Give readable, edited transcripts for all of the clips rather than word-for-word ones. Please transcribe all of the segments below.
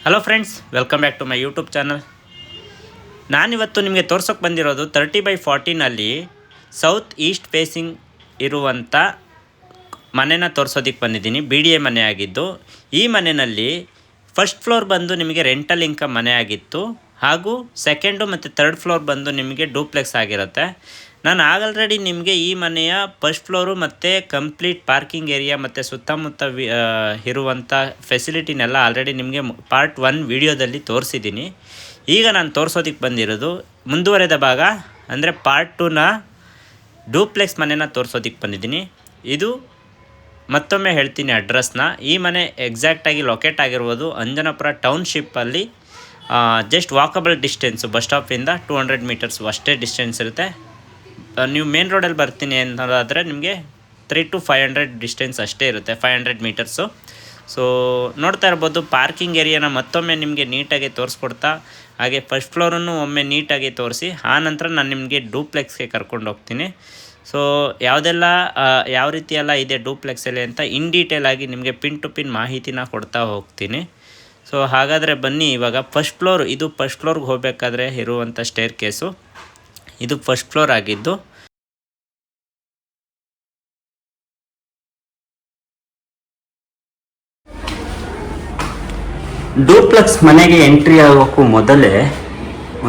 Hello friends, welcome back to my YouTube channel. ನಾನಿವತ್ತು ನಿಮಗೆ ತೋರ್ಸೋಕೆ ಬಂದಿರೋದು 30/40ನಲ್ಲಿ ಸೌತ್ ಈಸ್ಟ್ ಫೇಸಿಂಗ್ ಇರುವಂಥ ಮನೆನ ತೋರಿಸೋದಕ್ಕೆ ಬಂದಿದ್ದೀನಿ. BDA ಮನೆ ಆಗಿದ್ದು, ಈ ಮನೆಯಲ್ಲಿ ಫಸ್ಟ್ ಫ್ಲೋರ್ ಬಂದು ನಿಮಗೆ ರೆಂಟಲ್ ಇನ್ಕಮ್ ಮನೆ ಆಗಿತ್ತು, ಹಾಗೂ ಸೆಕೆಂಡು ಮತ್ತು ಥರ್ಡ್ ಫ್ಲೋರ್ ಬಂದು ನಿಮಗೆ ಡೂಪ್ಲೆಕ್ಸ್ ಆಗಿರುತ್ತೆ. ನಾನು ಆಲ್ರೆಡಿ ನಿಮಗೆ ಈ ಮನೆಯ ಫಸ್ಟ್ ಫ್ಲೋರು ಮತ್ತು ಕಂಪ್ಲೀಟ್ ಪಾರ್ಕಿಂಗ್ ಏರಿಯಾ ಮತ್ತು ಸುತ್ತಮುತ್ತ ಇರುವಂಥ ಫೆಸಿಲಿಟಿನೆಲ್ಲ ಆಲ್ರೆಡಿ ನಿಮಗೆ ಪಾರ್ಟ್ 1 ವಿಡಿಯೋದಲ್ಲಿ ತೋರಿಸಿದ್ದೀನಿ. ಈಗ ನಾನು ತೋರಿಸೋದಕ್ಕೆ ಬಂದಿರೋದು ಮುಂದುವರೆದ ಭಾಗ, ಅಂದರೆ ಪಾರ್ಟ್ 2ನ ಡೂಪ್ಲೆಕ್ಸ್ ಮನೆನ ತೋರಿಸೋದಕ್ಕೆ ಬಂದಿದ್ದೀನಿ. ಇದು ಮತ್ತೊಮ್ಮೆ ಹೇಳ್ತೀನಿ ಅಡ್ರೆಸ್ನ. ಈ ಮನೆ ಎಕ್ಸಾಕ್ಟಾಗಿ ಲೊಕೇಟ್ ಆಗಿರ್ಬೋದು ಅಂಜನಾಪುರ ಟೌನ್ಶಿಪ್ಪಲ್ಲಿ. ಜಸ್ಟ್ ವಾಕಬಲ್ ಡಿಸ್ಟೆನ್ಸು ಬಸ್ ಸ್ಟಾಪಿಂದ 200 ಮೀಟರ್ಸ್ ಅಷ್ಟೇ ಡಿಸ್ಟೆನ್ಸ್ ಇರುತ್ತೆ. ನೀವು ಮೇನ್ ರೋಡಲ್ಲಿ ಬರ್ತೀನಿ ಅನ್ನೋದಾದರೆ ನಿಮಗೆ 300 to 500 ಡಿಸ್ಟೆನ್ಸ್ ಅಷ್ಟೇ ಇರುತ್ತೆ, 500 ಮೀಟರ್ಸು. ಸೊ ನೋಡ್ತಾ ಇರ್ಬೋದು ಪಾರ್ಕಿಂಗ್ ಏರಿಯಾನ ಮತ್ತೊಮ್ಮೆ ನಿಮಗೆ ನೀಟಾಗಿ ತೋರಿಸ್ಕೊಡ್ತಾ, ಹಾಗೆ ಫಸ್ಟ್ ಫ್ಲೋರನ್ನು ಒಮ್ಮೆ ನೀಟಾಗಿ ತೋರಿಸಿ ಆನಂತರ ನಾನು ನಿಮಗೆ ಡೂಪ್ಲೆಕ್ಸ್ಗೆ ಕರ್ಕೊಂಡು ಹೋಗ್ತೀನಿ. ಸೊ ಯಾವ ರೀತಿ ಎಲ್ಲ ಇದೆ ಡೂಪ್ಲೆಕ್ಸಲ್ಲಿ ಅಂತ ಇನ್ ಡೀಟೇಲ್ ಆಗಿ ನಿಮಗೆ ಪಿನ್ ಟು ಪಿನ್ ಮಾಹಿತಿನ ಕೊಡ್ತಾ ಹೋಗ್ತೀನಿ. ಸೊ ಹಾಗಾದರೆ ಬನ್ನಿ, ಇವಾಗ ಫಸ್ಟ್ ಫ್ಲೋರ್, ಇದು ಫಸ್ಟ್ ಫ್ಲೋರ್ಗೆ ಹೋಗಬೇಕಾದ್ರೆ ಇರುವಂಥ ಸ್ಟೇರ್ ಕೇಸು. ಇದು ಫಸ್ಟ್ ಫ್ಲೋರ್ ಆಗಿದ್ದು, ಡೂಪ್ಲೆಕ್ಸ್ ಮನೆಗೆ ಎಂಟ್ರಿ ಆಗೋಕ್ಕೂ ಮೊದಲೇ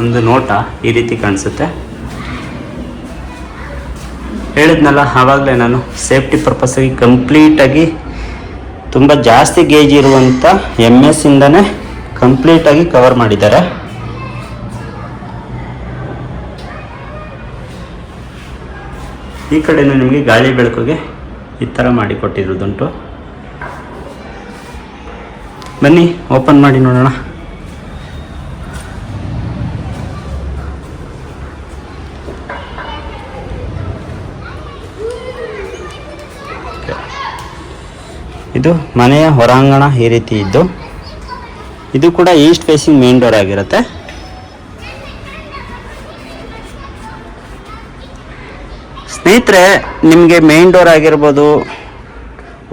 ಒಂದು ನೋಟ ಈ ರೀತಿ ಕಾಣಿಸುತ್ತೆ. ಹೇಳಿದ್ನಲ್ಲ ಆವಾಗಲೇ ನಾನು, ಸೇಫ್ಟಿ ಪರ್ಪಸ್ಸಾಗಿ ಕಂಪ್ಲೀಟಾಗಿ ತುಂಬ ಜಾಸ್ತಿ ಗೇಜ್ ಇರುವಂಥ MS ಇಂದನೇ ಕಂಪ್ಲೀಟಾಗಿ ಕವರ್ ಮಾಡಿದ್ದಾರೆ. ಈ ಕಡೆಯೂ ನಿಮಗೆ ಗಾಳಿ ಬೆಳಕಿಗೆ ಈ ಥರ ಮಾಡಿಕೊಟ್ಟಿರೋದುಂಟು. ಬನ್ನಿ ಓಪನ್ ಮಾಡಿ ನೋಡೋಣ. ಇದು ಮನೆಯ ಹೊರಾಂಗಣ ಈ ರೀತಿ ಇದ್ದು, ಇದು ಕೂಡ ಈಸ್ಟ್ ಫೇಸಿಂಗ್ ಮೇನ್ ಡೋರ್ ಆಗಿರುತ್ತೆ. ಸ್ನೇಹಿತರೆ, ನಿಮಗೆ ಮೇನ್ ಡೋರ್ ಆಗಿರ್ಬೋದು,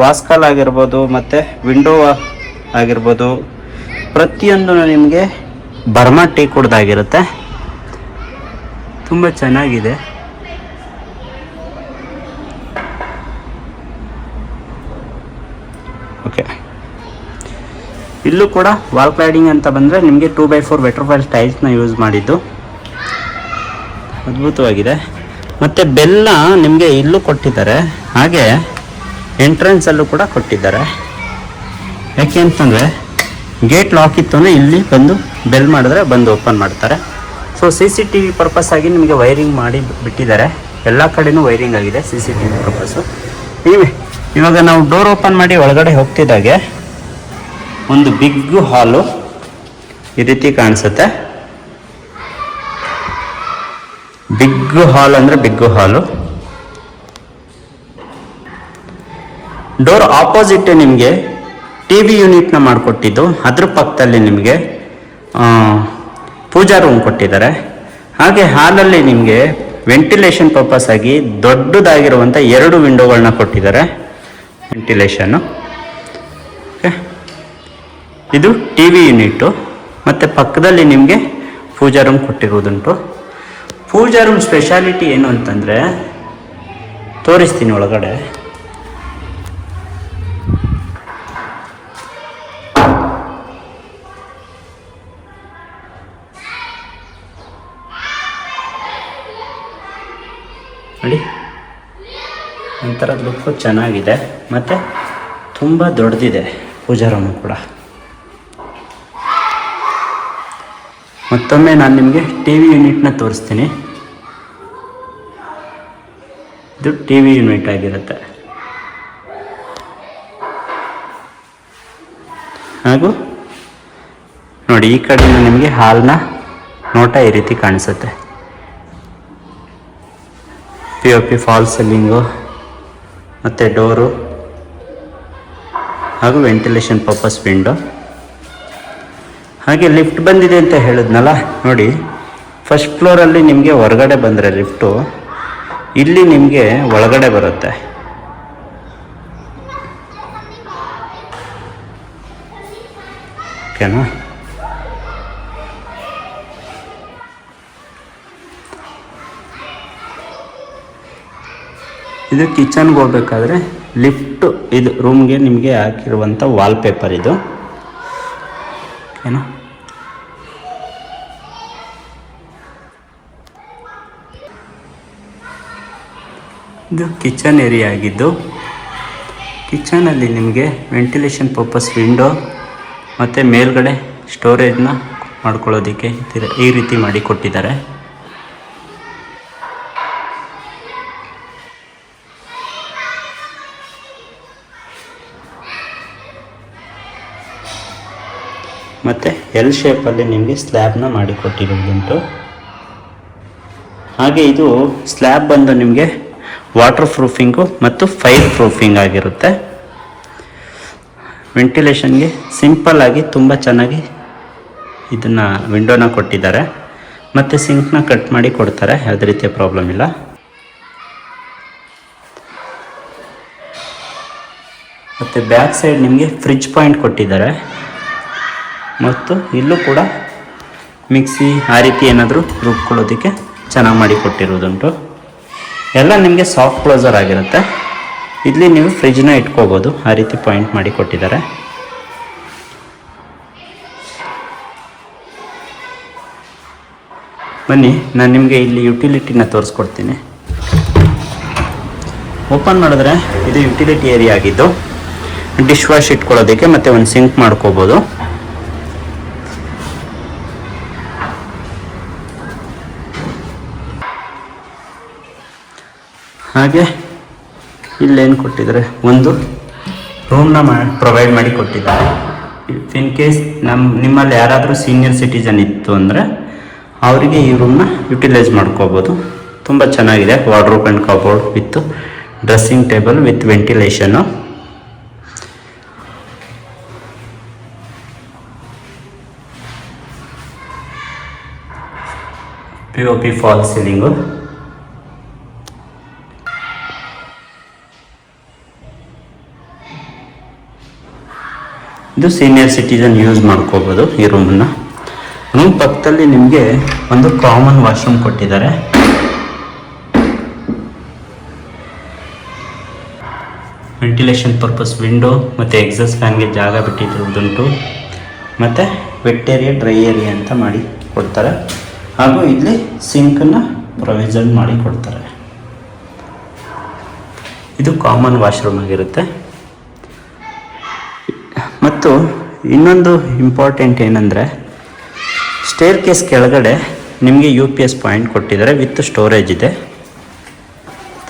ವಾಸ್ಕಾಲ್ ಆಗಿರ್ಬೋದು, ಮತ್ತು ವಿಂಡೋ ಆಗಿರ್ಬೋದು, ಪ್ರತಿಯೊಂದು ನಿಮಗೆ ಬರ್ಮಾ ಟೀಕ್ ಕುಡ್ದಾಗಿರುತ್ತೆ. ತುಂಬ ಚೆನ್ನಾಗಿದೆ. ಓಕೆ, ಇಲ್ಲೂ ಕೂಡ ವಾಲ್ ಕ್ಲಾಡಿಂಗ್ ಅಂತ ಬಂದರೆ ನಿಮಗೆ 2x4 ವೆಟ್ರೋಫೈಲ್ ಟೈಲ್ಸ್ನ ಯೂಸ್ ಮಾಡಿದ್ದು, ಅದ್ಭುತವಾಗಿದೆ. ಮತ್ತು ಬೆಲ್ಲ ನಿಮಗೆ ಇಲ್ಲೂ ಕೊಟ್ಟಿದ್ದಾರೆ, ಹಾಗೆ ಎಂಟ್ರೆನ್ಸಲ್ಲೂ ಕೂಡ ಕೊಟ್ಟಿದ್ದಾರೆ. ಯಾಕೆ ಅಂತಂದರೆ ಗೇಟ್ ಲಾಕ್ ಇತ್ತು ಅಂದರೆ ಇಲ್ಲಿ ಬಂದು ಬೆಲ್ ಮಾಡಿದ್ರೆ ಬಂದು ಓಪನ್ ಮಾಡ್ತಾರೆ. ಸೊ CCTV ಪರ್ಪಸ್ ಆಗಿ ನಿಮಗೆ ವೈರಿಂಗ್ ಮಾಡಿ ಬಿಟ್ಟಿದ್ದಾರೆ. ಎಲ್ಲ ಕಡೆಯೂ ವೈರಿಂಗ್ ಆಗಿದೆ CCTV ಪರ್ಪಸ್ಸು. ಇವಾಗ ನಾವು ಡೋರ್ ಓಪನ್ ಮಾಡಿ ಒಳಗಡೆ ಹೋಗ್ತಿದ್ದಾಗೆ ಒಂದು ಬಿಗ್ ಹಾಲು ಈ ರೀತಿ ಕಾಣಿಸುತ್ತೆ. ಬಿಗ್ ಹಾಲ್ ಅಂದರೆ ಬಿಗ್ ಹಾಲು. ಡೋರ್ ಆಪೋಸಿಟ್ ನಿಮಗೆ TV ಯೂನಿಟ್ನ ಮಾಡಿಕೊಟ್ಟಿದ್ದು, ಅದ್ರ ಪಕ್ಕದಲ್ಲಿ ನಿಮಗೆ ಪೂಜಾ ರೂಮ್ ಕೊಟ್ಟಿದ್ದಾರೆ. ಹಾಗೆ ಹಾಲಲ್ಲಿ ನಿಮಗೆ ವೆಂಟಿಲೇಷನ್ ಪರ್ಪಸ್ ಆಗಿ ದೊಡ್ಡದಾಗಿರುವಂಥ 2 ವಿಂಡೋಗಳನ್ನ ಕೊಟ್ಟಿದ್ದಾರೆ, ವೆಂಟಿಲೇಷನ್ನು. ಓಕೆ, ಇದು TV ಯೂನಿಟ್ಟು. ಮತ್ತು ಪಕ್ಕದಲ್ಲಿ ನಿಮಗೆ ಪೂಜಾ ರೂಮ್ ಕೊಟ್ಟಿರುವುದುಂಟು. ಪೂಜಾ ರೂಮ್ ಸ್ಪೆಷಾಲಿಟಿ ಏನು ಅಂತಂದರೆ ತೋರಿಸ್ತೀನಿ ಒಳಗಡೆ. ನೋಡಿ, ಒಂಥರದ ಲುಕ್ಕು ಚೆನ್ನಾಗಿದೆ ಮತ್ತು ತುಂಬ ದೊಡ್ಡದಿದೆ ಪೂಜಾ ರೂಮು ಕೂಡ. ಮತ್ತೊಮ್ಮೆ ನಾನು ನಿಮಗೆ TV ಯೂನಿಟ್ನ ತೋರಿಸ್ತೀನಿ. ಇದು TV ಯೂನಿಟ್ ಆಗಿರುತ್ತೆ. ಹಾಗೂ ನೋಡಿ, ಈ ಕಡೆ ನಿಮಗೆ ಹಾಲ್ನ ನೋಟ ಈ ರೀತಿ ಕಾಣಿಸುತ್ತೆ. POP ಫಾಲ್ ಸೀಲಿಂಗು ಮತ್ತು ಡೋರು ಹಾಗೂ ವೆಂಟಿಲೇಷನ್ ಪರ್ಪಸ್ ವಿಂಡೋ. ಹಾಗೆ ಲಿಫ್ಟ್ ಬಂದಿದೆ ಅಂತ ಹೇಳಿದ್ನಲ್ಲ, ನೋಡಿ ಫಸ್ಟ್ ಫ್ಲೋರಲ್ಲಿ ನಿಮಗೆ ಹೊರಗಡೆ ಬಂದರೆ ಲಿಫ್ಟು ಇಲ್ಲಿ ನಿಮಗೆ ಒಳಗಡೆ ಬರುತ್ತೆ. ಓಕೆನಾ? ಇದು ಕಿಚನ್ಗೆ ಹೋಗ್ಬೇಕಾದ್ರೆ ಲಿಫ್ಟ್, ಇದು ರೂಮ್ಗೆ ನಿಮಗೆ ಹಾಕಿರುವಂಥ ವಾಲ್ಪೇಪರ್ ಇದು ಏನೋ. ಇದು ಕಿಚನ್ ಏರಿಯಾ ಆಗಿದ್ದು, ಕಿಚನಲ್ಲಿ ನಿಮಗೆ ವೆಂಟಿಲೇಷನ್ ಪರ್ಪಸ್ ವಿಂಡೋ ಮತ್ತು ಮೇಲ್ಗಡೆ ಸ್ಟೋರೇಜ್ನ ಮಾಡ್ಕೊಳ್ಳೋದಕ್ಕೆ ಈ ರೀತಿ ಮಾಡಿ ಕೊಟ್ಟಿದ್ದಾರೆ. ಮತ್ತು ಎಲ್ ಶೇಪಲ್ಲಿ ನಿಮಗೆ ಸ್ಲ್ಯಾಬ್ನ ಮಾಡಿಕೊಟ್ಟಿರೋದುಂಟು. ಹಾಗೆ ಇದು ಸ್ಲ್ಯಾಬ್ ಬಂದು ನಿಮಗೆ ವಾಟರ್ ಪ್ರೂಫಿಂಗು ಮತ್ತು ಫೈರ್ ಪ್ರೂಫಿಂಗ್ ಆಗಿರುತ್ತೆ. ವೆಂಟಿಲೇಷನ್ಗೆ ಸಿಂಪಲ್ಲಾಗಿ ತುಂಬ ಚೆನ್ನಾಗಿ ಇದನ್ನು ವಿಂಡೋನ ಕೊಟ್ಟಿದ್ದಾರೆ. ಮತ್ತು ಸಿಂಕ್ನ ಕಟ್ ಮಾಡಿ ಕೊಡ್ತಾರೆ, ಯಾವುದೇ ರೀತಿಯ ಪ್ರಾಬ್ಲಮ್ ಇಲ್ಲ. ಮತ್ತು ಬ್ಯಾಕ್ ಸೈಡ್ ನಿಮಗೆ ಫ್ರಿಡ್ಜ್ ಪಾಯಿಂಟ್ ಕೊಟ್ಟಿದ್ದಾರೆ. ಮತ್ತು ಇಲ್ಲೂ ಕೂಡ ಮಿಕ್ಸಿ ಆ ರೀತಿ ಏನಾದರೂ ರುಬ್ಕೊಳ್ಳೋದಕ್ಕೆ ಚೆನ್ನಾಗಿ ಮಾಡಿ ಕೊಟ್ಟಿರೋದುಂಟು. ಎಲ್ಲ ನಿಮಗೆ ಸಾಫ್ಟ್ ಕ್ಲೋಸರ್ ಆಗಿರುತ್ತೆ. ಇಲ್ಲಿ ನೀವು ಫ್ರಿಜ್ನ ಇಟ್ಕೋಬೋದು, ಆ ರೀತಿ ಪಾಯಿಂಟ್ ಮಾಡಿ ಕೊಟ್ಟಿದ್ದಾರೆ. ಬನ್ನಿ, ನಾನು ನಿಮಗೆ ಇಲ್ಲಿ ಯುಟಿಲಿಟಿನ ತೋರಿಸ್ಕೊಡ್ತೀನಿ. ಓಪನ್ ಮಾಡಿದ್ರೆ ಇದು ಯುಟಿಲಿಟಿ ಏರಿಯಾ ಆಗಿದ್ದು, ಡಿಶ್ ವಾಶ್ ಇಟ್ಕೊಳ್ಳೋದಕ್ಕೆ ಮತ್ತು ಒಂದು ಸಿಂಕ್ ಮಾಡ್ಕೋಬೋದು. ಹಾಗೆ ಇಲ್ಲೇನು ಕೊಟ್ಟಿದ್ದಾರೆ, ಒಂದು ರೂಮ್ನ ಪ್ರೊವೈಡ್ ಮಾಡಿ ಕೊಟ್ಟಿದ್ದಾರೆ. ಇನ್ ಕೇಸ್ ನಿಮ್ಮಲ್ಲಿ ಯಾರಾದರೂ ಸೀನಿಯರ್ ಸಿಟಿಜನ್ ಇತ್ತು ಅಂದರೆ ಅವರಿಗೆ ಈ ರೂಮ್ನ ಯುಟಿಲೈಸ್ ಮಾಡ್ಕೋಬೋದು. ತುಂಬ ಚೆನ್ನಾಗಿದೆ. Wardrobe and cupboard with dressing table with ventilation. POP fall ceiling. ಇದು ಸೀನಿಯರ್ ಸಿಟಿಜನ್ ಯೂಸ್ ಮಾಡ್ಕೋಬೋದು ಈ ರೂಮನ್ನು. ರೂಮ್ ಪಕ್ಕದಲ್ಲಿ ನಿಮಗೆ ಒಂದು ಕಾಮನ್ ವಾಶ್ರೂಮ್ ಕೊಟ್ಟಿದ್ದಾರೆ. ವೆಂಟಿಲೇಷನ್ ಪರ್ಪಸ್ ವಿಂಡೋ ಮತ್ತು ಎಕ್ಸಾಸ್ಟ್ ಫ್ಯಾನ್ಗೆ ಜಾಗ ಬಿಟ್ಟಿರುವುದುಂಟು. ಮತ್ತು ವೆಟ್ ಏರಿಯಾ, ಡ್ರೈ ಏರಿಯಾ ಅಂತ ಮಾಡಿ ಕೊಡ್ತಾರೆ. ಹಾಗೂ ಇಲ್ಲಿ ಸಿಂಕನ್ನು ಪ್ರೊವಿಷನ್ ಮಾಡಿ ಕೊಡ್ತಾರೆ. ಇದು ಕಾಮನ್ ವಾಶ್ರೂಮ್ ಆಗಿರುತ್ತೆ. ಮತ್ತು ಇನ್ನೊಂದು ಇಂಪಾರ್ಟೆಂಟ್ ಏನಂದರೆ, ಸ್ಟೇರ್ ಕೇಸ್ ಕೆಳಗಡೆ ನಿಮಗೆ UPS ಪಾಯಿಂಟ್ ಕೊಟ್ಟಿದ್ದಾರೆ, ವಿತ್ ಸ್ಟೋರೇಜ್ ಇದೆ.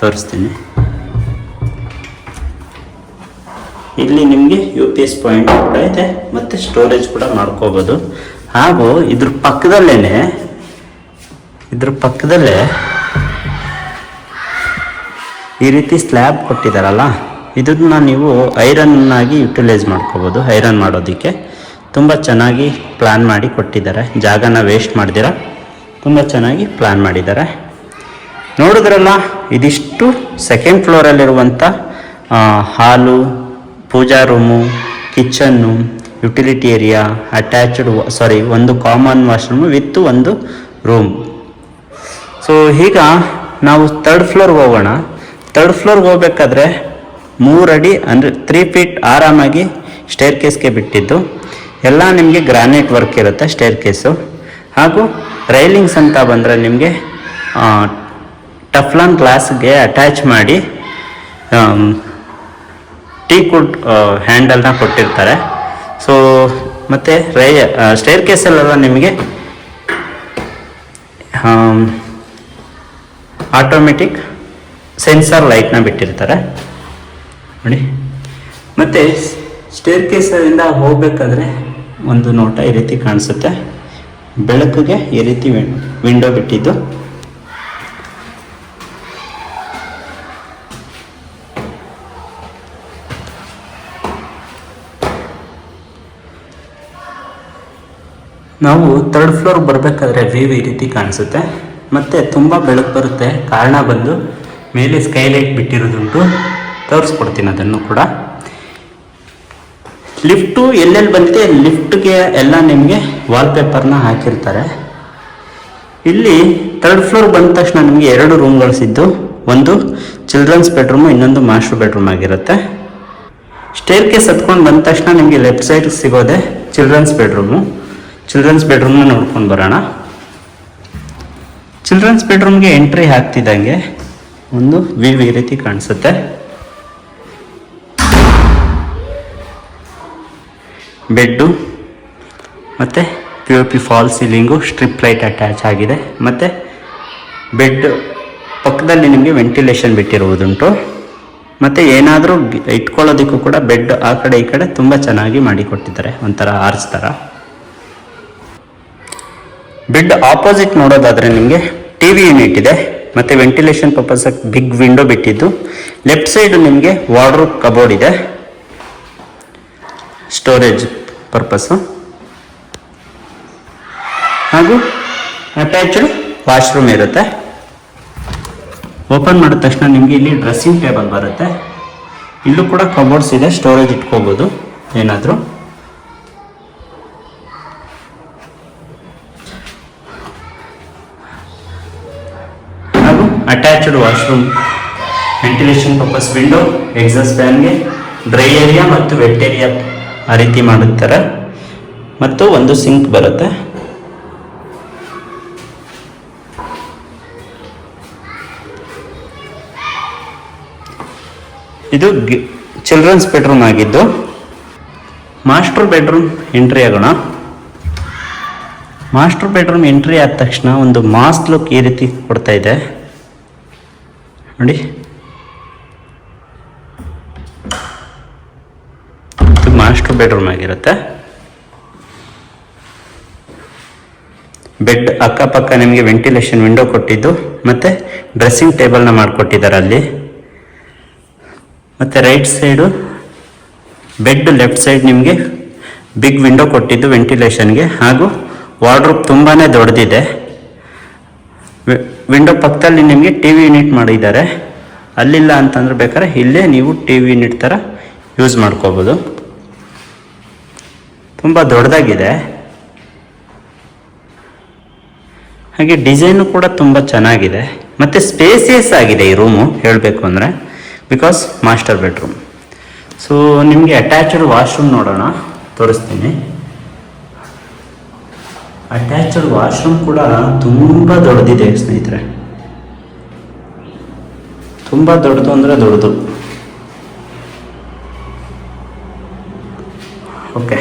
ತೋರಿಸ್ತೀನಿ. ಇಲ್ಲಿ ನಿಮಗೆ UPS ಪಾಯಿಂಟ್ ಕೂಡ ಇದೆ ಮತ್ತು ಸ್ಟೋರೇಜ್ ಕೂಡ ಮಾಡ್ಕೋಬೋದು. ಹಾಗೂ ಇದ್ರ ಪಕ್ಕದಲ್ಲೇ ಈ ರೀತಿ ಸ್ಲ್ಯಾಬ್ ಕೊಟ್ಟಿದ್ದಾರಲ್ಲ, ಇದನ್ನು ನೀವು ಐರನ್ ಆಗಿ ಯುಟಿಲೈಸ್ ಮಾಡ್ಕೋಬೋದು. ಐರನ್ ಮಾಡೋದಕ್ಕೆ ತುಂಬ ಚೆನ್ನಾಗಿ ಪ್ಲ್ಯಾನ್ ಮಾಡಿ ಕೊಟ್ಟಿದ್ದಾರೆ. ಜಾಗನ ವೇಸ್ಟ್ ಮಾಡ್ದಿರ ತುಂಬ ಚೆನ್ನಾಗಿ ಪ್ಲ್ಯಾನ್ ಮಾಡಿದ್ದಾರೆ. ನೋಡಿದ್ರಲ್ಲ, ಇದಿಷ್ಟು ಸೆಕೆಂಡ್ ಫ್ಲೋರಲ್ಲಿರುವಂಥ ಹಾಲು, ಪೂಜಾ ರೂಮು, ಕಿಚನ್ನು, ಯುಟಿಲಿಟಿ ಏರಿಯಾ, ಒಂದು ಕಾಮನ್ ವಾಶ್ರೂಮು ವಿತ್ ಒಂದು ರೂಮ್. ಸೊ ಈಗ ನಾವು ಥರ್ಡ್ ಫ್ಲೋರ್ಗೆ ಹೋಗೋಣ. ಥರ್ಡ್ ಫ್ಲೋರ್ಗೆ ಹೋಗ್ಬೇಕಾದ್ರೆ 3 ಅಡಿ ಅಂದರೆ 3 ಫೀಟ್ ಆರಾಮಾಗಿ ಸ್ಟೇರ್ ಕೇಸ್ಗೆ ಬಿಟ್ಟಿದ್ದು. ಎಲ್ಲ ನಿಮಗೆ ಗ್ರಾನೈಟ್ ವರ್ಕ್ ಇರುತ್ತೆ ಸ್ಟೇರ್ ಕೇಸು. ಹಾಗೂ ರೈಲಿಂಗ್ಸ್ ಅಂತ ಬಂದರೆ ನಿಮಗೆ ಟಫ್ಲಾನ್ ಗ್ಲಾಸ್ಗೆ ಅಟ್ಯಾಚ್ ಮಾಡಿ ಟೀಕುಡ್ ಹ್ಯಾಂಡಲ್ನ ಕೊಟ್ಟಿರ್ತಾರೆ. ಸೊ ಮತ್ತು ಸ್ಟೇರ್ ಕೇಸಲ್ಲೆಲ್ಲ ನಿಮಗೆ ಆಟೋಮೆಟಿಕ್ ಸೆನ್ಸರ್ ಲೈಟ್ನ ಬಿಟ್ಟಿರ್ತಾರೆ ನೋಡಿ. ಮತ್ತು ಸ್ಟೇರ್ ಕೇಸಿಂದ ಹೋಗಬೇಕಾದ್ರೆ ಒಂದು ನೋಟ ಈ ರೀತಿ ಕಾಣಿಸುತ್ತೆ. ಬೆಳಕಿಗೆ ಈ ರೀತಿ ವಿಂಡೋ ಬಿಟ್ಟಿದ್ದು. ನಾವು ಥರ್ಡ್ ಫ್ಲೋರ್ ಬರಬೇಕಾದ್ರೆ ವ್ಯೂ ಈ ರೀತಿ ಕಾಣಿಸುತ್ತೆ. ಮತ್ತು ತುಂಬ ಬೆಳಕು ಬರುತ್ತೆ. ಕಾರಣ ಬಂದು ಮೇಲೆ ಸ್ಕೈಲೈಟ್ ಬಿಟ್ಟಿರೋದುಂಟು, ತೋರಿಸ್ಕೊಡ್ತೀನಿ ಅದನ್ನು ಕೂಡ. ಲಿಫ್ಟು ಎಲ್ಲೆಲ್ಲಿ ಬಂತೆ, ಲಿಫ್ಟ್ಗೆ ಎಲ್ಲ ನಿಮಗೆ ವಾಲ್ಪೇಪರ್ನ ಹಾಕಿರ್ತಾರೆ. ಇಲ್ಲಿ ಥರ್ಡ್ ಫ್ಲೋರ್ ಬಂದ ತಕ್ಷಣ ನಿಮಗೆ 2 ರೂಮ್ಗಳು ಸಿದ್ದು. ಒಂದು ಚಿಲ್ಡ್ರನ್ಸ್ ಬೆಡ್ರೂಮು, ಇನ್ನೊಂದು ಮಾಸ್ಟರ್ ಬೆಡ್ರೂಮ್ ಆಗಿರುತ್ತೆ. ಸ್ಟೇರ್ ಕೇಸ್ ಹತ್ಕೊಂಡು ಬಂದ ತಕ್ಷಣ ನಿಮಗೆ ಲೆಫ್ಟ್ ಸೈಡ್ ಸಿಗೋದೆ ಚಿಲ್ಡ್ರನ್ಸ್ ಬೆಡ್ರೂಮು. ಚಿಲ್ಡ್ರನ್ಸ್ ಬೆಡ್ರೂಮ್ನ ನೋಡ್ಕೊಂಡು ಬರೋಣ. ಚಿಲ್ಡ್ರನ್ಸ್ ಬೆಡ್ರೂಮ್ಗೆ ಎಂಟ್ರಿ ಆಗ್ತಿದ್ದಂಗೆ ಒಂದು ವ್ಯೂ ಈ ರೀತಿ ಕಾಣಿಸುತ್ತೆ. ಬೆಡ್ಡು ಮತ್ತು POP fall ceiling, strip light attach ಆಗಿದೆ. ಮತ್ತು ಬೆಡ್ ಪಕ್ಕದಲ್ಲಿ ನಿಮಗೆ ವೆಂಟಿಲೇಷನ್ ಬಿಟ್ಟಿರುವುದುಂಟು. ಮತ್ತು ಏನಾದರೂ ಇಟ್ಕೊಳ್ಳೋದಕ್ಕೂ ಕೂಡ ಬೆಡ್ ಆ ಕಡೆ ಈ ಕಡೆ ತುಂಬ ಚೆನ್ನಾಗಿ ಮಾಡಿಕೊಟ್ಟಿದ್ದಾರೆ, ಒಂಥರ ಆರ್ಚ್ ಥರ. ಬೆಡ್ ಆಪೋಸಿಟ್ ನೋಡೋದಾದರೆ ನಿಮಗೆ TV ಯೂನಿಟ್ ಇದೆ ಮತ್ತು ವೆಂಟಿಲೇಷನ್ ಪರ್ಪಸ್ ಬಿಗ್ ವಿಂಡೋ ಬಿಟ್ಟಿದ್ದು. ಲೆಫ್ಟ್ ಸೈಡು ನಿಮಗೆ ವಾರ್ಡ್ರೋಬ್ ಕಬೋರ್ಡ್ ಇದೆ, ಸ್ಟೋರೇಜ್ ಪರ್ಪಸ್ಸು, ಹಾಗೂ ಅಟ್ಯಾಚ್ಡ್ ವಾಶ್ರೂಮ್ ಇರುತ್ತೆ. ಓಪನ್ ಮಾಡಿದ ತಕ್ಷಣ ನಿಮಗೆ ಇಲ್ಲಿ ಡ್ರೆಸ್ಸಿಂಗ್ ಟೇಬಲ್ ಬರುತ್ತೆ. ಇಲ್ಲೂ ಕೂಡ ಕಬೋರ್ಡ್ಸ್ ಇದೆ, ಸ್ಟೋರೇಜ್ ಇಟ್ಕೋಬೋದು ಏನಾದರೂ. ಹಾಗೂ attached washroom, ventilation purpose window, exhaust ಫ್ಯಾನ್ಗೆ, ಡ್ರೈ ಏರಿಯಾ ಮತ್ತು ವೆಟ್ ಏರಿಯಾ ಆ ರೀತಿ ಮಾಡುತ್ತಾರೆ. ಮತ್ತು ಒಂದು ಸಿಂಕ್ ಬರುತ್ತೆ. ಇದು ಚಿಲ್ಡ್ರನ್ಸ್ ಬೆಡ್ರೂಮ್ ಆಗಿದ್ದು. ಮಾಸ್ಟರ್ ಬೆಡ್ರೂಮ್ ಎಂಟ್ರಿ ಆಗೋಣ. ಮಾಸ್ಟರ್ ಬೆಡ್ರೂಮ್ ಎಂಟ್ರಿ ಆದ ತಕ್ಷಣ ಒಂದು ಮಾಸ್ ಲುಕ್ ಈ ರೀತಿ ಕೊಡ್ತಾ ಇದೆ ನೋಡಿ. ಇದು ಮಾಸ್ಟರ್ ಬೆಡ್ರೂಮ್ ಆಗಿರುತ್ತೆ. ಬೆಡ್ ಅಕ್ಕಪಕ್ಕ ನಿಮಗೆ ವೆಂಟಿಲೇಷನ್ ವಿಂಡೋ ಕೊಟ್ಟಿದ್ದು ಮತ್ತು ಡ್ರೆಸ್ಸಿಂಗ್ ಟೇಬಲ್ನ ಮಾಡಿಕೊಟ್ಟಿದ್ದಾರೆ ಅಲ್ಲಿ. ಮತ್ತು right side bed left side ನಿಮಗೆ ಬಿಗ್ ವಿಂಡೋ ಕೊಟ್ಟಿದ್ದು ವೆಂಟಿಲೇಷನ್ಗೆ. ಹಾಗೂ ವಾರ್ಡ್ರೋಬ್ ತುಂಬಾ ದೊಡ್ಡದಿದೆ. ವಿಂಡೋ ಪಕ್ಕದಲ್ಲಿ ನಿಮಗೆ TV ಯೂನಿಟ್ ಮಾಡಿದ್ದಾರೆ. ಅಲ್ಲಿಲ್ಲ ಅಂತಂದ್ರೆ ಬೇಕಾದ್ರೆ ಇಲ್ಲೇ ನೀವು TV ಯೂನಿಟ್ ಥರ ಯೂಸ್ ಮಾಡ್ಕೋಬೋದು. ತುಂಬ ದೊಡ್ಡದಾಗಿದೆ. ಹಾಗೆ ಡಿಸೈನು ಕೂಡ ತುಂಬ ಚೆನ್ನಾಗಿದೆ ಮತ್ತು ಸ್ಪೇಸಿಯಸ್ ಆಗಿದೆ ಈ ರೂಮು ಹೇಳಬೇಕು ಅಂದರೆ, ಬಿಕಾಸ್ ಮಾಸ್ಟರ್ ಬೆಡ್ರೂಮ್. ಸೊ ನಿಮಗೆ ಅಟ್ಯಾಚ್ಡ್ ವಾಶ್ರೂಮ್ ನೋಡೋಣ, ತೋರಿಸ್ತೀನಿ. ಅಟ್ಯಾಚ್ಡ್ ವಾಶ್ರೂಮ್ ಕೂಡ ತುಂಬ ದೊಡ್ಡದಿದೆ ಸ್ನೇಹಿತರೆ, ತುಂಬ ದೊಡ್ಡದು ಅಂದರೆ ದೊಡ್ಡದು. ಓಕೆ,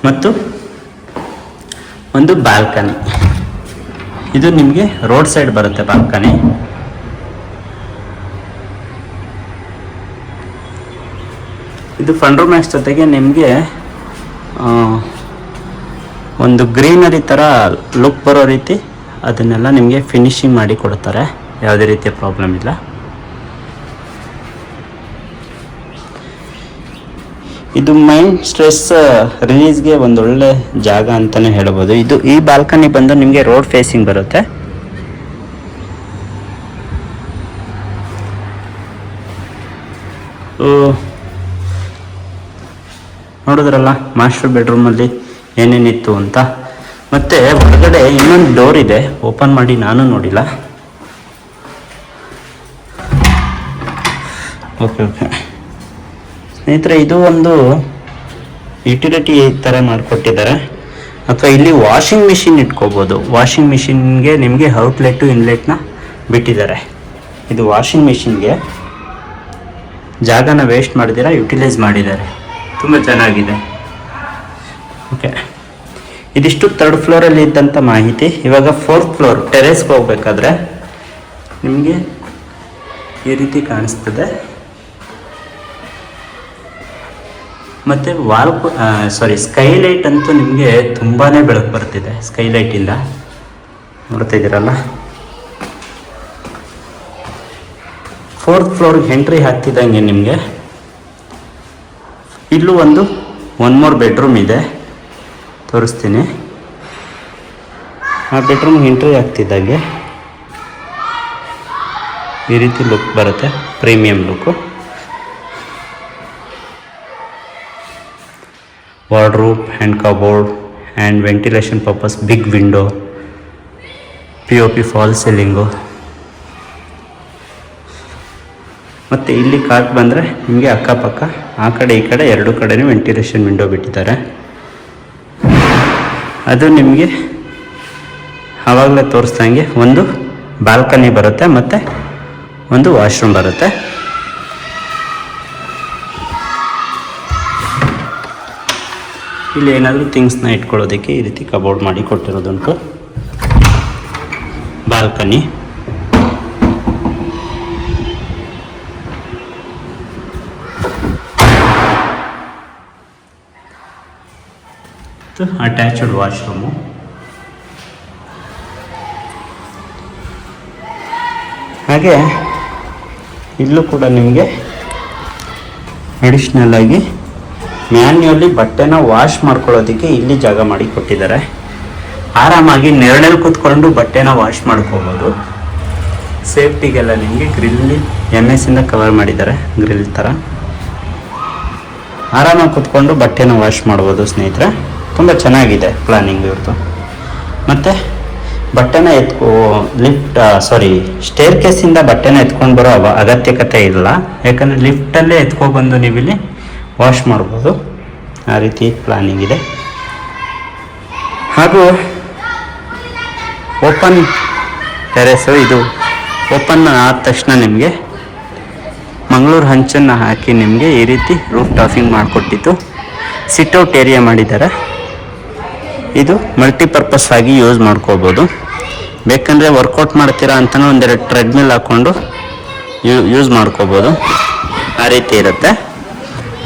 ಮತ್ತು ಒಂದು ಬಾಲ್ಕನಿ. ಇದು ನಿಮಗೆ ರೋಡ್ ಸೈಡ್ ಬರುತ್ತೆ ಬಾಲ್ಕನಿ. ಇದು ಫಂಡ್ರೂ ಮ್ಯಾಕ್ಸ್ ಜೊತೆಗೆ ನಿಮಗೆ ಒಂದು ಗ್ರೀನರಿ ಥರ ಲುಕ್ ಬರೋ ರೀತಿ ಅದನ್ನೆಲ್ಲ ನಿಮಗೆ ಫಿನಿಶಿಂಗ್ ಮಾಡಿ ಕೊಡ್ತಾರೆ, ಯಾವುದೇ ರೀತಿಯ ಪ್ರಾಬ್ಲಮ್ ಇಲ್ಲ. ಇದು ಮೈಂಡ್ ಸ್ಟ್ರೆಸ್ ರಿಲೀಸ್ಗೆ ಒಂದೊಳ್ಳೆ ಜಾಗ ಅಂತಲೇ ಹೇಳ್ಬೋದು. ಇದು ಈ ಬಾಲ್ಕನಿ ಬಂದು ನಿಮಗೆ ರೋಡ್ ಫೇಸಿಂಗ್ ಬರುತ್ತೆ. ನೋಡಿದ್ರಲ್ಲ ಮಾಸ್ಟರ್ ಬೆಡ್ರೂಮಲ್ಲಿ ಏನೇನಿತ್ತು ಅಂತ. ಮತ್ತು ಹೊರಗಡೆ ಇನ್ನೊಂದು ಡೋರ್ ಇದೆ, ಓಪನ್ ಮಾಡಿ ನಾನು ನೋಡಿಲ್ಲ. ಓಕೆ ಸ್ನೇಹಿತರೆ, ಇದು ಒಂದು ಯುಟಿಲಿಟಿ ಥರ ಮಾಡಿಕೊಟ್ಟಿದ್ದಾರೆ. ಅಥವಾ ಇಲ್ಲಿ ವಾಷಿಂಗ್ ಮಿಷಿನ್ ಇಟ್ಕೋಬೋದು. ವಾಷಿಂಗ್ ಮಿಷಿನ್ಗೆ ನಿಮಗೆ ಔಟ್ಲೆಟ್ಟು ಇನ್ಲೆಟ್ನ ಬಿಟ್ಟಿದ್ದಾರೆ. ಇದು ವಾಷಿಂಗ್ ಮಿಷಿನ್ಗೆ ಜಾಗನ ವೇಸ್ಟ್ ಮಾಡಿದಿರ ಯುಟಿಲೈಸ್ ಮಾಡಿದ್ದಾರೆ, ತುಂಬ ಚೆನ್ನಾಗಿದೆ. ಓಕೆ, ಇದಿಷ್ಟು 3rd ಫ್ಲೋರಲ್ಲಿ ಇದ್ದಂಥ ಮಾಹಿತಿ. ಇವಾಗ 4th ಫ್ಲೋರ್ ಟೆರೇಸ್ಗೆ ಹೋಗ್ಬೇಕಾದ್ರೆ ನಿಮಗೆ ಈ ರೀತಿ ಕಾಣಿಸ್ತದೆ. ಮತ್ತು ಸ್ಕೈಲೈಟ್ ಅಂತೂ ನಿಮಗೆ ತುಂಬಾ ಬೆಳಕು ಬರ್ತಿದೆ ಸ್ಕೈಲೈಟಿಂದ, ನೋಡ್ತಾ ಇದ್ದೀರಲ್ಲ. 4th ಫ್ಲೋರ್ಗೆ ಎಂಟ್ರಿ ಆಗ್ತಿದ್ದಂಗೆ ನಿಮಗೆ ಇಲ್ಲೂ ಒಂದು 1 more ಬೆಡ್ರೂಮ್ ಇದೆ, ತೋರಿಸ್ತೀನಿ. ಆ ಬೆಡ್ರೂಮ್ಗೆ ಎಂಟ್ರಿ ಆಗ್ತಿದ್ದಾಗೆ ಈ ರೀತಿ ಲುಕ್ ಬರುತ್ತೆ, premium look. Wardrobe and cupboard and ventilation purpose big window, POP fall ceiling, ಮತ್ತು ಇಲ್ಲಿ ಕಾಟ್ ಬಂದರೆ ನಿಮಗೆ ಅಕ್ಕಪಕ್ಕ ಆ ಕಡೆ ಈ ಕಡೆ ಎರಡು ಕಡೆಯೂ ವೆಂಟಿಲೇಷನ್ ವಿಂಡೋ ಬಿಟ್ಟಿದ್ದಾರೆ. ಅದು ನಿಮಗೆ ಆವಾಗಲೇ ತೋರಿಸ್ದಂಗೆ ಒಂದು ಬಾಲ್ಕನಿ ಬರುತ್ತೆ ಮತ್ತು ಒಂದು ವಾಶ್ರೂಮ್ ಬರುತ್ತೆ. ಇಲ್ಲಿ ಏನಾದರೂ ಥಿಂಗ್ಸ್ನ ಇಟ್ಕೊಳ್ಳೋದಕ್ಕೆ ಈ ರೀತಿ ಕಬೋರ್ಡ್ ಮಾಡಿ ಕೊಟ್ಟಿರೋದುಂಟು. Balcony attached washroom. ಹಾಗೆ ಇಲ್ಲೂ ಕೂಡ ನಿಮಗೆ ಅಡಿಷ್ನಲ್ ಆಗಿ ಮ್ಯಾನ್ಯುವಲಿ ಬಟ್ಟೆನ ವಾಶ್ ಮಾಡ್ಕೊಳ್ಳೋದಕ್ಕೆ ಇಲ್ಲಿ ಜಾಗ ಮಾಡಿ ಕೊಟ್ಟಿದ್ದಾರೆ. ಆರಾಮಾಗಿ ನೆರಳಲ್ಲಿ ಕೂತ್ಕೊಂಡು ಬಟ್ಟೆನ ವಾಶ್ ಮಾಡ್ಕೋಬೋದು. ಸೇಫ್ಟಿಗೆಲ್ಲ ನಿಮಗೆ ಗ್ರಿಲ್ಲಿ MS ಇಂದ ಕವರ್ ಮಾಡಿದ್ದಾರೆ, ಗ್ರಿಲ್ ಥರ. ಆರಾಮಾಗಿ ಕೂತ್ಕೊಂಡು ಬಟ್ಟೆನ ವಾಶ್ ಮಾಡ್ಬೋದು ಸ್ನೇಹಿತರೆ. ತುಂಬ ಚೆನ್ನಾಗಿದೆ ಪ್ಲಾನಿಂಗ್ ಇವ್ರದ್ದು. ಮತ್ತು ಬಟ್ಟೆನ ಸ್ಟೇರ್ ಕೇಸಿಂದ ಬಟ್ಟೆನ ಎತ್ಕೊಂಡು ಬರೋ ಅಗತ್ಯಕತೆ ಇಲ್ಲ. ಯಾಕಂದರೆ ಲಿಫ್ಟಲ್ಲೇ ಎತ್ಕೊಬಂದು ನೀವಿಲ್ಲಿ ವಾಶ್ ಮಾಡ್ಬೋದು. ಆ ರೀತಿ ಪ್ಲಾನಿಂಗ್ ಇದೆ. ಹಾಗೂ ಓಪನ್ ಟೆರೆಸು. ಇದು ಓಪನ್ ಆದ ತಕ್ಷಣ ನಿಮಗೆ ಮಂಗಳೂರು ಹಂಚನ್ನು ಹಾಕಿ ನಿಮಗೆ ಈ ರೀತಿ ರೂಫ್ ಟಾಪಿಂಗ್ ಮಾಡಿಕೊಟ್ಟಿದ್ದು ಸಿಟ್ಔಟ್ ಏರಿಯಾ ಮಾಡಿದ್ದಾರೆ. ಇದು ಮಲ್ಟಿಪರ್ಪಸ್ ಆಗಿ ಯೂಸ್ ಮಾಡ್ಕೋಬೋದು. ಬೇಕಂದರೆ ವರ್ಕೌಟ್ ಮಾಡ್ತೀರಾ ಅಂತಲೂ ಒಂದೆರಡು ಟ್ರೆಡ್ಮಿಲ್ ಹಾಕ್ಕೊಂಡು ಯೂಸ್ ಮಾಡ್ಕೋಬೋದು. ಆ ರೀತಿ ಇರುತ್ತೆ.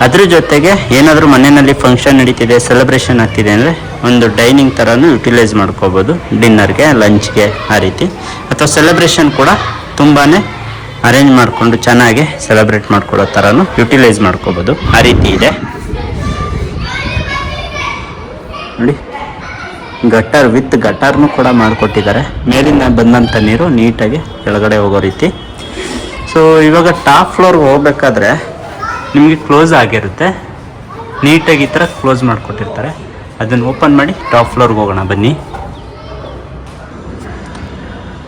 ಅದ್ರ ಜೊತೆಗೆ ಏನಾದರೂ ಮನೆಯಲ್ಲಿ ಫಂಕ್ಷನ್ ನಡೀತಿದೆ, ಸೆಲೆಬ್ರೇಷನ್ ಆಗ್ತಿದೆ ಅಂದರೆ ಒಂದು ಡೈನಿಂಗ್ ಥರನೂ ಯುಟಿಲೈಸ್ ಮಾಡ್ಕೋಬೋದು. ಡಿನ್ನರ್ಗೆ, ಲಂಚ್ಗೆ ಆ ರೀತಿ. ಅಥವಾ ಸೆಲೆಬ್ರೇಷನ್ ಕೂಡ ತುಂಬಾ ಅರೇಂಜ್ ಮಾಡಿಕೊಂಡು ಚೆನ್ನಾಗಿ ಸೆಲೆಬ್ರೇಟ್ ಮಾಡ್ಕೊಳ್ಳೋ ಥರನೂ ಯುಟಿಲೈಸ್ ಮಾಡ್ಕೋಬೋದು. ಆ ರೀತಿ ಇದೆ ನೋಡಿ. ಗಟ್ಟರ್ ವಿತ್ ಗಟಾರ್ನೂ ಕೂಡ ಮಾಡಿಕೊಟ್ಟಿದ್ದಾರೆ. ಮೇಲಿಂದ ಬಂದಂಥ ನೀರು ನೀಟಾಗಿ ಕೆಳಗಡೆ ಹೋಗೋ ರೀತಿ. ಸೊ ಇವಾಗ ಟಾಪ್ ಫ್ಲೋರ್ಗೆ ಹೋಗ್ಬೇಕಾದ್ರೆ ನಿಮಗೆ ಕ್ಲೋಸ್ ಆಗಿರುತ್ತೆ. ನೀಟಾಗಿ ಈ ಥರ ಕ್ಲೋಸ್ ಮಾಡಿಕೊಟ್ಟಿರ್ತಾರೆ. ಅದನ್ನು ಓಪನ್ ಮಾಡಿ ಟಾಪ್ ಫ್ಲೋರ್ಗೆ ಹೋಗೋಣ ಬನ್ನಿ.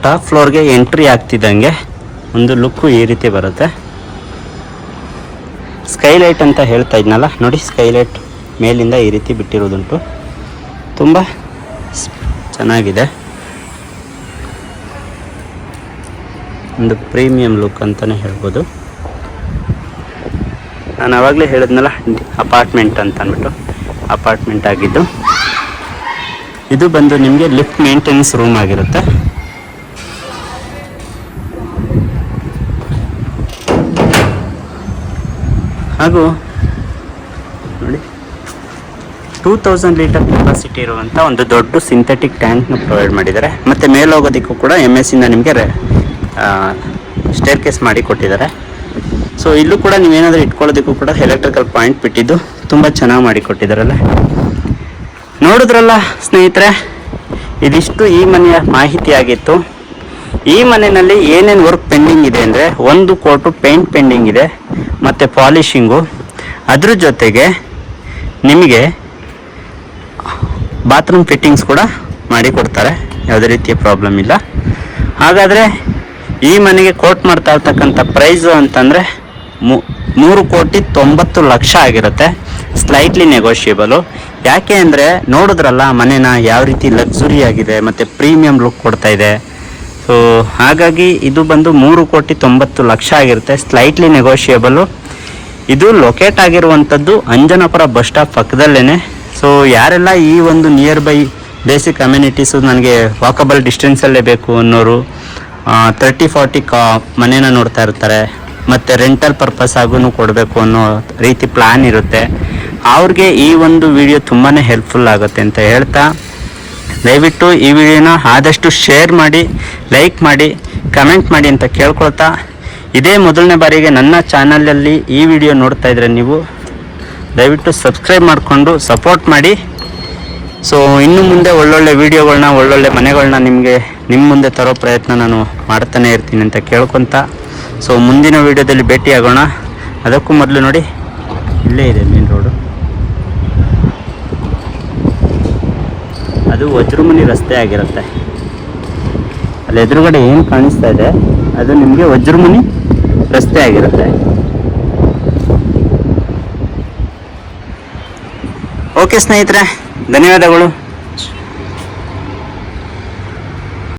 ಟಾಪ್ ಫ್ಲೋರ್ಗೆ ಎಂಟ್ರಿ ಆಗ್ತಿದ್ದಂಗೆ ಒಂದು ಲುಕ್ಕು ಈ ರೀತಿ ಬರುತ್ತೆ. ಸ್ಕೈಲೈಟ್ ಅಂತ ಹೇಳ್ತಾ ಇದ್ನಲ್ಲ ನೋಡಿ, ಸ್ಕೈಲೈಟ್ ಮೇಲಿಂದ ಈ ರೀತಿ ಬಿಟ್ಟಿರೋದುಂಟು. ತುಂಬ ಚೆನ್ನಾಗಿದೆ. ಒಂದು ಪ್ರೀಮಿಯಂ ಲುಕ್ ಅಂತಲೇ ಹೇಳ್ಬೋದು. ನಾನು ಆವಾಗಲೇ ಹೇಳಿದ್ನಲ್ಲ ಅಪಾರ್ಟ್ಮೆಂಟ್ ಅಂತ ಅಂದ್ಬಿಟ್ಟು, ಅಪಾರ್ಟ್ಮೆಂಟ್ ಆಗಿದ್ದು. ಇದು ಬಂದು ನಿಮಗೆ ಲಿಫ್ಟ್ ಮೇಂಟೆನೆನ್ಸ್ ರೂಮ್ ಆಗಿರುತ್ತೆ. ಹಾಗೂ ನೋಡಿ 2000 ಲೀಟರ್ ಕೆಪಾಸಿಟಿ ಇರುವಂಥ ಒಂದು ದೊಡ್ಡ ಸಿಂಥೆಟಿಕ್ ಟ್ಯಾಂಕ್ನ ಪ್ರೊವೈಡ್ ಮಾಡಿದ್ದಾರೆ. ಮತ್ತು ಮೇಲೆ ಹೋಗೋದಕ್ಕೂ ಕೂಡ MS ಇಂದ ನಿಮಗೆ ಸ್ಟೇರ್ ಕೇಸ್ ಮಾಡಿ ಕೊಟ್ಟಿದ್ದಾರೆ. ಸೊ ಇಲ್ಲೂ ಕೂಡ ನೀವೇನಾದರೂ ಇಟ್ಕೊಳ್ಳೋದಕ್ಕೂ ಕೂಡ ಎಲೆಕ್ಟ್ರಿಕಲ್ ಪಾಯಿಂಟ್ ಬಿಟ್ಟಿದ್ದು ತುಂಬ ಚೆನ್ನಾಗಿ ಮಾಡಿಕೊಟ್ಟಿದ್ದಾರಲ್ಲ. ನೋಡಿದ್ರಲ್ಲ ಸ್ನೇಹಿತರೆ, ಇದಿಷ್ಟು ಈ ಮನೆಯ ಮಾಹಿತಿ ಆಗಿತ್ತು. ಈ ಮನೆಯಲ್ಲಿ ಏನೇನು ವರ್ಕ್ ಪೆಂಡಿಂಗ್ ಇದೆ ಅಂದರೆ, ಒಂದು ಕೋಟು ಪೇಂಟ್ ಪೆಂಡಿಂಗ್ ಇದೆ ಮತ್ತು ಪಾಲಿಶಿಂಗು. ಅದ್ರ ಜೊತೆಗೆ ನಿಮಗೆ ಬಾತ್ರೂಮ್ ಫಿಟ್ಟಿಂಗ್ಸ್ ಕೂಡ ಮಾಡಿ ಕೊಡ್ತಾರೆ. ಯಾವುದೇ ರೀತಿಯ ಪ್ರಾಬ್ಲಮ್ ಇಲ್ಲ. ಹಾಗಾದರೆ ಈ ಮನೆಗೆ ಕೋಟ್ ಮಾಡ್ತಾ ಇರ್ತಕ್ಕಂಥ ಪ್ರೈಸು ಅಂತಂದರೆ 3,90,00,000 ಆಗಿರುತ್ತೆ. ಸ್ಲೈಟ್ಲಿ ನೆಗೋಷಿಯಬಲು. ಯಾಕೆ ಅಂದರೆ ನೋಡಿದ್ರಲ್ಲ ಮನೆನ ಯಾವ ರೀತಿ ಲಕ್ಸುರಿ ಆಗಿದೆ ಮತ್ತು ಪ್ರೀಮಿಯಂ ಲುಕ್ ಕೊಡ್ತಾ ಇದೆ. ಸೊ ಹಾಗಾಗಿ ಇದು ಬಂದು 3,90,00,000 ಆಗಿರುತ್ತೆ. ಸ್ಲೈಟ್ಲಿ ನೆಗೋಷಿಯಬಲು. ಇದು ಲೊಕೇಟ್ ಆಗಿರುವಂಥದ್ದು ಅಂಜನಾಪುರ ಬಸ್ ಸ್ಟಾಪ್ ಪಕ್ಕದಲ್ಲೇ. ಸೊ ಯಾರೆಲ್ಲ ಈ ಒಂದು ನಿಯರ್ ಬೈ ಬೇಸಿಕ್ ಅಮ್ಯುನಿಟೀಸು ನನಗೆ ವಾಕಬಲ್ ಡಿಸ್ಟೆನ್ಸಲ್ಲೇ ಬೇಕು ಅನ್ನೋರು 30-40 ಮನೇನ ನೋಡ್ತಾ ಇರ್ತಾರೆ, ಮತ್ತು ರೆಂಟಲ್ ಪರ್ಪಸ್ ಆಗೂ ಕೊಡಬೇಕು ಅನ್ನೋ ರೀತಿ ಪ್ಲ್ಯಾನ್ ಇರುತ್ತೆ. ಅವ್ರಿಗೆ ಈ ಒಂದು ವಿಡಿಯೋ ತುಂಬಾ ಹೆಲ್ಪ್ಫುಲ್ ಆಗುತ್ತೆ ಅಂತ ಹೇಳ್ತಾ, ದಯವಿಟ್ಟು ಈ ವಿಡಿಯೋನ ಆದಷ್ಟು ಶೇರ್ ಮಾಡಿ, ಲೈಕ್ ಮಾಡಿ, ಕಮೆಂಟ್ ಮಾಡಿ ಅಂತ ಕೇಳ್ಕೊಳ್ತಾ, ಇದೇ ಮೊದಲನೇ ಬಾರಿಗೆ ನನ್ನ ಚಾನಲಲ್ಲಿ ಈ ವಿಡಿಯೋ ನೋಡ್ತಾ ಇದ್ರೆ ನೀವು ದಯವಿಟ್ಟು ಸಬ್ಸ್ಕ್ರೈಬ್ ಮಾಡಿಕೊಂಡು ಸಪೋರ್ಟ್ ಮಾಡಿ. ಸೊ ಇನ್ನು ಮುಂದೆ ಒಳ್ಳೊಳ್ಳೆ ವೀಡಿಯೋಗಳನ್ನ, ಒಳ್ಳೊಳ್ಳೆ ಮನೆಗಳನ್ನ ನಿಮ್ಮ ಮುಂದೆ ತರೋ ಪ್ರಯತ್ನ ನಾನು ಮಾಡ್ತಾನೆ ಇರ್ತೀನಿ ಅಂತ ಕೇಳ್ಕೊತ, ಸೊ ಮುಂದಿನ ವೀಡಿಯೋದಲ್ಲಿ ಭೇಟಿಯಾಗೋಣ. ಅದಕ್ಕೂ ಮೊದಲು ನೋಡಿ, ಇಲ್ಲೇ ಇದೆ ಮೇನ್ ರೋಡು. ಅದು ವಜ್ರಮುನಿ ರಸ್ತೆ ಆಗಿರುತ್ತೆ. ಅಲ್ಲಿ ಎದುರುಗಡೆ ಏನು ಕಾಣಿಸ್ತಾ ಇದೆ ಅದು ನಿಮಗೆ ವಜ್ರಮುನಿ ರಸ್ತೆ ಆಗಿರುತ್ತೆ. ಓಕೆ ಸ್ನೇಹಿತರೆ, ಧನ್ಯವಾದಗಳು.